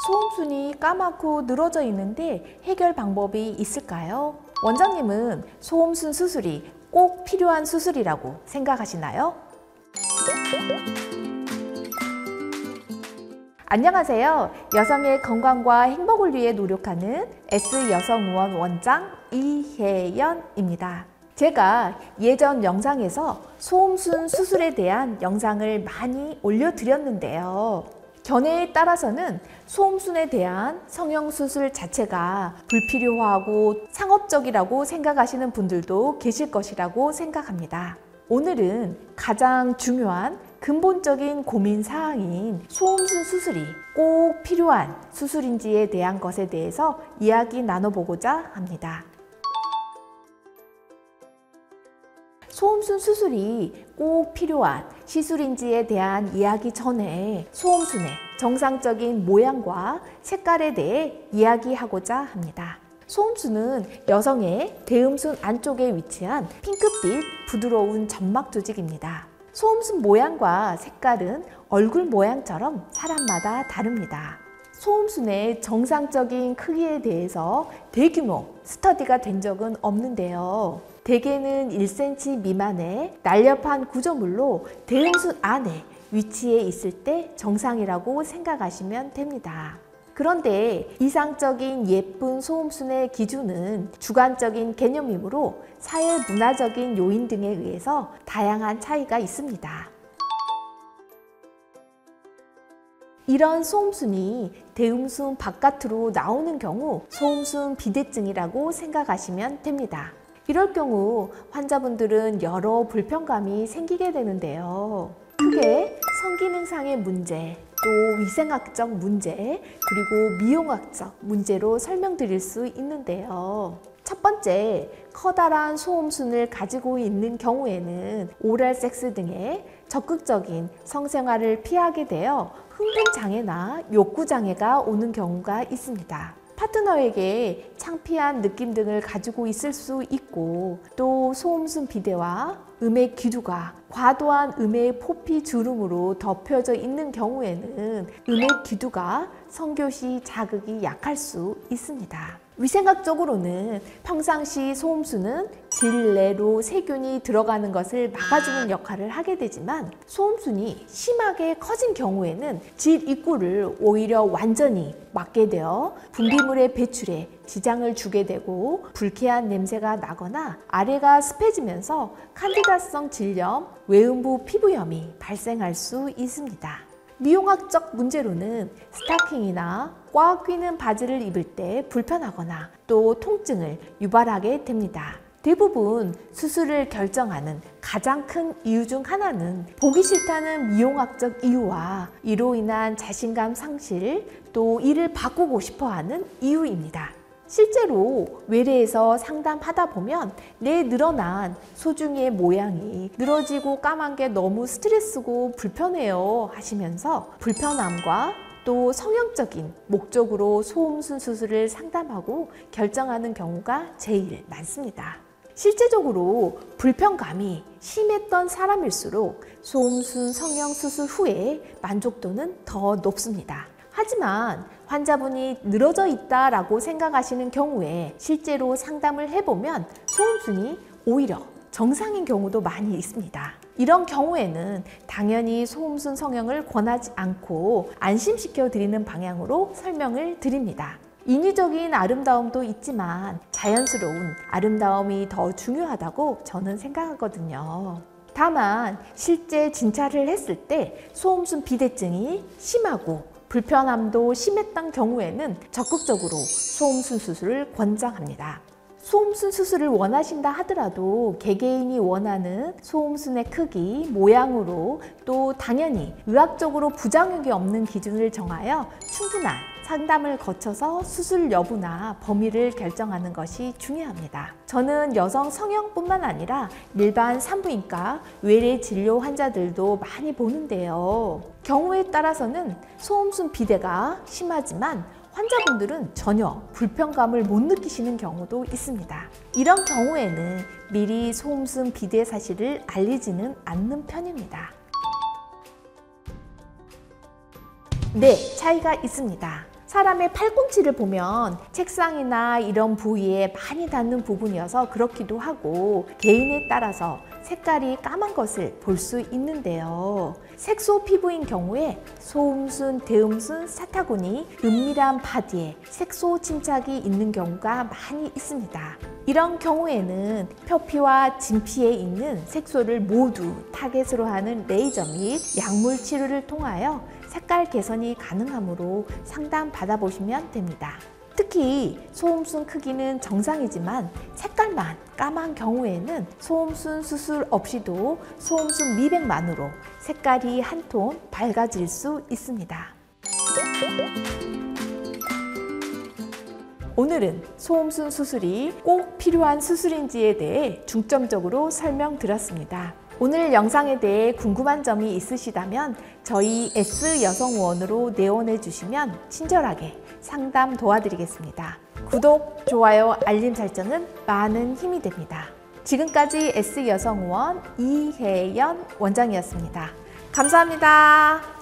소음순이 까맣고 늘어져 있는데 해결 방법이 있을까요? 원장님은 소음순 수술이 꼭 필요한 수술이라고 생각하시나요? 안녕하세요. 여성의 건강과 행복을 위해 노력하는 S여성의원 원장 이혜연입니다. 제가 예전 영상에서 소음순 수술에 대한 영상을 많이 올려드렸는데요. 견해에 따라서는 소음순에 대한 성형수술 자체가 불필요하고 상업적이라고 생각하시는 분들도 계실 것이라고 생각합니다. 오늘은 가장 중요한 근본적인 고민사항인 소음순 수술이 꼭 필요한 수술인지에 대한 것에 대해서 이야기 나눠보고자 합니다. 소음순 수술이 꼭 필요한 시술인지에 대한 이야기 전에 소음순의 정상적인 모양과 색깔에 대해 이야기하고자 합니다. 소음순은 여성의 대음순 안쪽에 위치한 핑크빛 부드러운 점막 조직입니다. 소음순 모양과 색깔은 얼굴 모양처럼 사람마다 다릅니다. 소음순의 정상적인 크기에 대해서 대규모 스터디가 된 적은 없는데요. 대개는 1cm 미만의 날렵한 구조물로 대음순 안에 위치해 있을 때 정상이라고 생각하시면 됩니다. 그런데 이상적인 예쁜 소음순의 기준은 주관적인 개념이므로 사회 문화적인 요인 등에 의해서 다양한 차이가 있습니다. 이런 소음순이 대음순 바깥으로 나오는 경우 소음순 비대증이라고 생각하시면 됩니다. 이럴 경우 환자분들은 여러 불편감이 생기게 되는데요. 크게 성기능상의 문제, 또 위생학적 문제, 그리고 미용학적 문제로 설명드릴 수 있는데요. 첫 번째, 커다란 소음순을 가지고 있는 경우에는 오럴 섹스 등의 적극적인 성생활을 피하게 되어 흥분장애나 욕구장애가 오는 경우가 있습니다. 파트너에게 창피한 느낌 등을 가지고 있을 수 있고, 또 소음순 비대와 음의 기두가 과도한 음의 포피 주름으로 덮여져 있는 경우에는 음의 기두가 성교시 자극이 약할 수 있습니다. 위생학적으로는 평상시 소음순은 질 내로 세균이 들어가는 것을 막아주는 역할을 하게 되지만, 소음순이 심하게 커진 경우에는 질 입구를 오히려 완전히 막게 되어 분비물의 배출에 지장을 주게 되고 불쾌한 냄새가 나거나 아래가 습해지면서 칸디다성 질염, 외음부 피부염이 발생할 수 있습니다. 미용학적 문제로는 스타킹이나 꽉 끼는 바지를 입을 때 불편하거나 또 통증을 유발하게 됩니다. 대부분 수술을 결정하는 가장 큰 이유 중 하나는 보기 싫다는 미용학적 이유와 이로 인한 자신감 상실, 또 이를 바꾸고 싶어하는 이유입니다. 실제로 외래에서 상담하다 보면 내 늘어난 소중이의 모양이 늘어지고 까만 게 너무 스트레스고 불편해요 하시면서 불편함과 또 성형적인 목적으로 소음순 수술을 상담하고 결정하는 경우가 제일 많습니다. 실제적으로 불편감이 심했던 사람일수록 소음순 성형 수술 후에 만족도는 더 높습니다. 하지만 환자분이 늘어져 있다라고 생각하시는 경우에 실제로 상담을 해보면 소음순이 오히려 정상인 경우도 많이 있습니다. 이런 경우에는 당연히 소음순 성형을 권하지 않고 안심시켜 드리는 방향으로 설명을 드립니다. 인위적인 아름다움도 있지만 자연스러운 아름다움이 더 중요하다고 저는 생각하거든요. 다만 실제 진찰을 했을 때 소음순 비대증이 심하고 불편함도 심했던 경우에는 적극적으로 소음순 수술을 권장합니다. 소음순 수술을 원하신다 하더라도 개개인이 원하는 소음순의 크기, 모양으로 또 당연히 의학적으로 부작용이 없는 기준을 정하여 충분한 상담을 거쳐서 수술 여부나 범위를 결정하는 것이 중요합니다. 저는 여성 성형뿐만 아니라 일반 산부인과 외래 진료 환자들도 많이 보는데요. 경우에 따라서는 소음순 비대가 심하지만 환자분들은 전혀 불편감을 못 느끼시는 경우도 있습니다. 이런 경우에는 미리 소음순 비대 사실을 알리지는 않는 편입니다. 네, 차이가 있습니다. 사람의 팔꿈치를 보면 책상이나 이런 부위에 많이 닿는 부분이어서 그렇기도 하고 개인에 따라서 색깔이 까만 것을 볼 수 있는데요. 색소 피부인 경우에 소음순, 대음순, 사타구니, 은밀한 바디에 색소 침착이 있는 경우가 많이 있습니다. 이런 경우에는 표피와 진피에 있는 색소를 모두 타겟으로 하는 레이저 및 약물 치료를 통하여 색깔 개선이 가능하므로 상담 받아보시면 됩니다. 특히 소음순 크기는 정상이지만 색깔만 까만 경우에는 소음순 수술 없이도 소음순 미백만으로 색깔이 한 톤 밝아질 수 있습니다. 오늘은 소음순 수술이 꼭 필요한 수술인지에 대해 중점적으로 설명드렸습니다. 오늘 영상에 대해 궁금한 점이 있으시다면 저희 S여성의원으로 내원해 주시면 친절하게 상담 도와드리겠습니다. 구독, 좋아요, 알림 설정은 많은 힘이 됩니다. 지금까지 S여성의원 이혜연 원장이었습니다. 감사합니다.